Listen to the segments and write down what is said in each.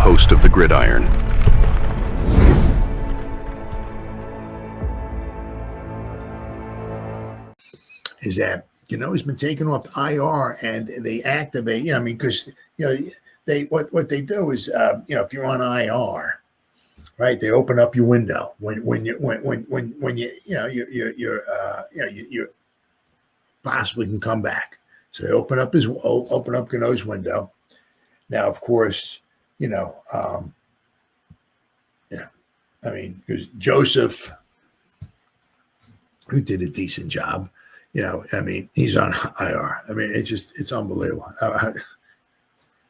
host of the Gridiron. Is that he's been taken off the IR and they activate, because what they do is if you're on IR, right, they open up your window when you possibly can come back. So they open up Gano's window. Now, of course, because Joseph, who did a decent job, he's on IR. It's unbelievable.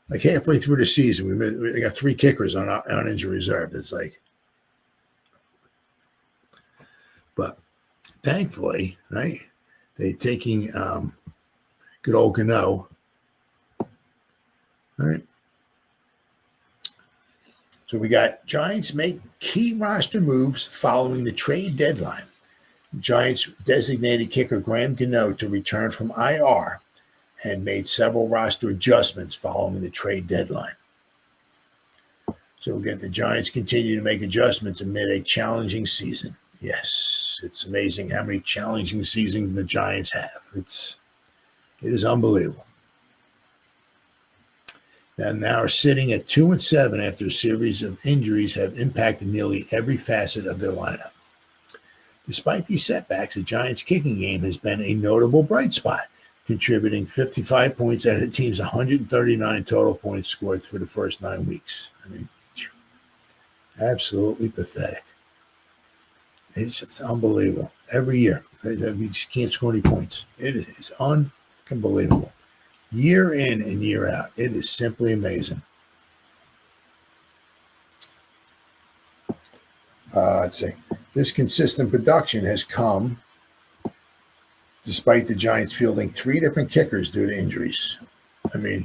Like halfway through the season, we got 3 kickers on injury reserve. It's like, but thankfully, right, they're taking good old Gano. All right. So we got Giants make key roster moves following the trade deadline. Giants designated kicker Graham Gano to return from IR and made several roster adjustments following the trade deadline. So again, the Giants continue to make adjustments amid a challenging season. Yes, it's amazing how many challenging seasons the Giants have. It is unbelievable. And now are sitting at 2-7 after a series of injuries have impacted nearly every facet of their lineup. Despite these setbacks, the Giants' kicking game has been a notable bright spot, contributing 55 points out of the team's 139 total points scored for the first 9 weeks. Absolutely pathetic. It's unbelievable. Every year, we just can't score any points. It is unbelievable. Year in and year out. It is simply amazing. Let's see. This consistent production has come despite the Giants fielding 3 different kickers due to injuries. You're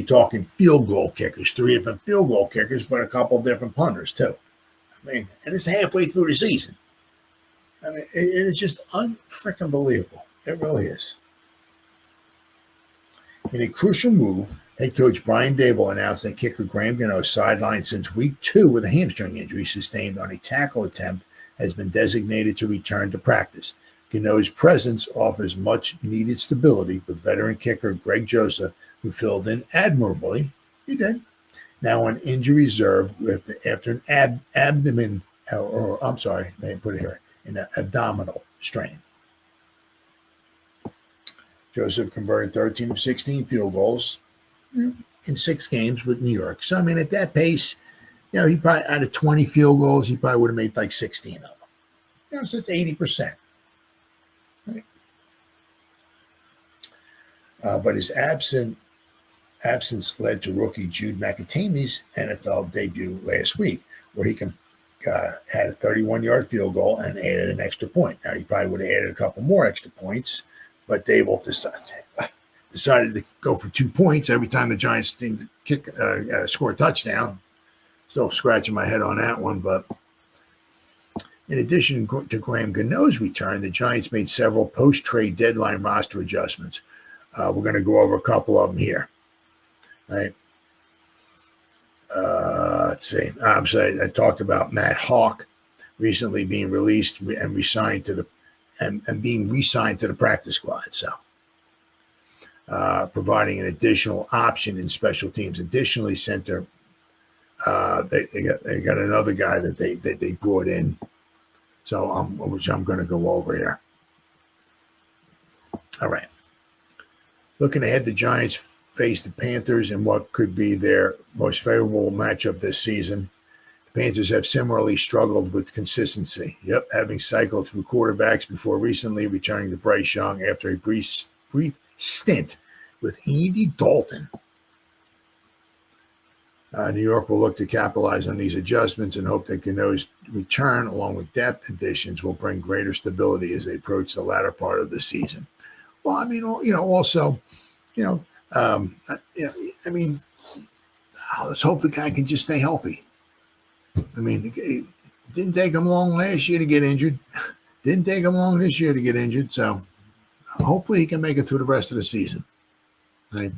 talking field goal kickers, 3 different field goal kickers, but a couple of different punters too. And it's halfway through the season. It is just unfreaking believable. It really is. In a crucial move, head coach Brian Daboll announced that kicker Graham Gano, sidelined since week 2 with a hamstring injury sustained on a tackle attempt, has been designated to return to practice. Gano's presence offers much-needed stability with veteran kicker Greg Joseph, who filled in admirably. He did. Now on injury reserve after an abdominal strain. Joseph converted 13 of 16 field goals in 6 games with New York. So, at that pace, he probably, out of 20 field goals, he probably would have made like 16 of them. So it's 80%. Right? But his absence led to rookie Jude McAtame's NFL debut last week, where he had a 31-yard field goal and added an extra point. Now, he probably would have added a couple more extra points, but Daboll decided to go for 2 points every time the Giants seemed to score a touchdown. Still scratching my head on that one, but in addition to Graham Gano's return, the Giants made several post-trade deadline roster adjustments. We're going to go over a couple of them here. Right. Let's see. Obviously, I talked about Matt Hawk recently being released and re-signed to the being re-signed to the practice squad. So, providing an additional option in special teams. Additionally, center. They got another guy that they brought in. So, which I'm going to go over here. All right. Looking ahead, the Giants face the Panthers in what could be their most favorable matchup this season. The Panthers have similarly struggled with consistency. Having cycled through quarterbacks before recently returning to Bryce Young after a brief stint with Andy Dalton. New York will look to capitalize on these adjustments and hope that Gano's return, along with depth additions, will bring greater stability as they approach the latter part of the season. Well, let's hope the guy can just stay healthy. It didn't take him long last year to get injured. Didn't take him long this year to get injured. So hopefully he can make it through the rest of the season. Right?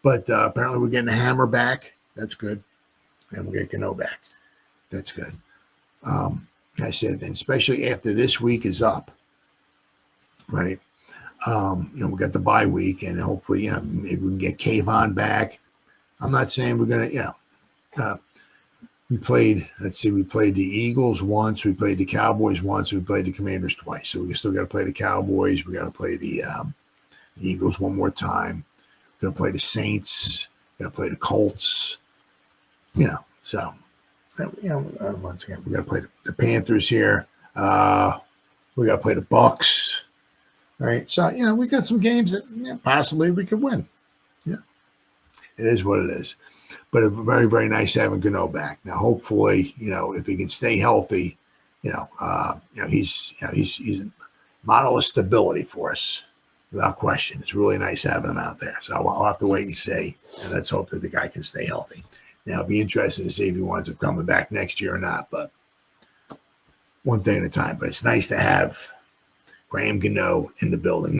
But apparently we're getting a Hammer back. That's good. And we're getting Gano back. That's good. I said, then especially after this week is up, right? We got the bye week, and hopefully, maybe we can get Kayvon back. I'm not saying we're going to, we played the Eagles once, we played the Cowboys once, we played the Commanders twice. So we still got to play the Cowboys. We got to play the Eagles one more time. We got to play the Saints. We got to play the Colts. So once again, we got to play the Panthers here. We got to play the Bucks. Right. So, we got some games that possibly we could win. Yeah. It is what it is. But it's very, very nice having Gano back. Now, hopefully, if he can stay healthy, he's a model of stability for us, without question. It's really nice having him out there. So I'll have to wait and see. And let's hope that the guy can stay healthy. Now, it'll be interesting to see if he winds up coming back next year or not. But one thing at a time. But it's nice to have Graham Gano in the building.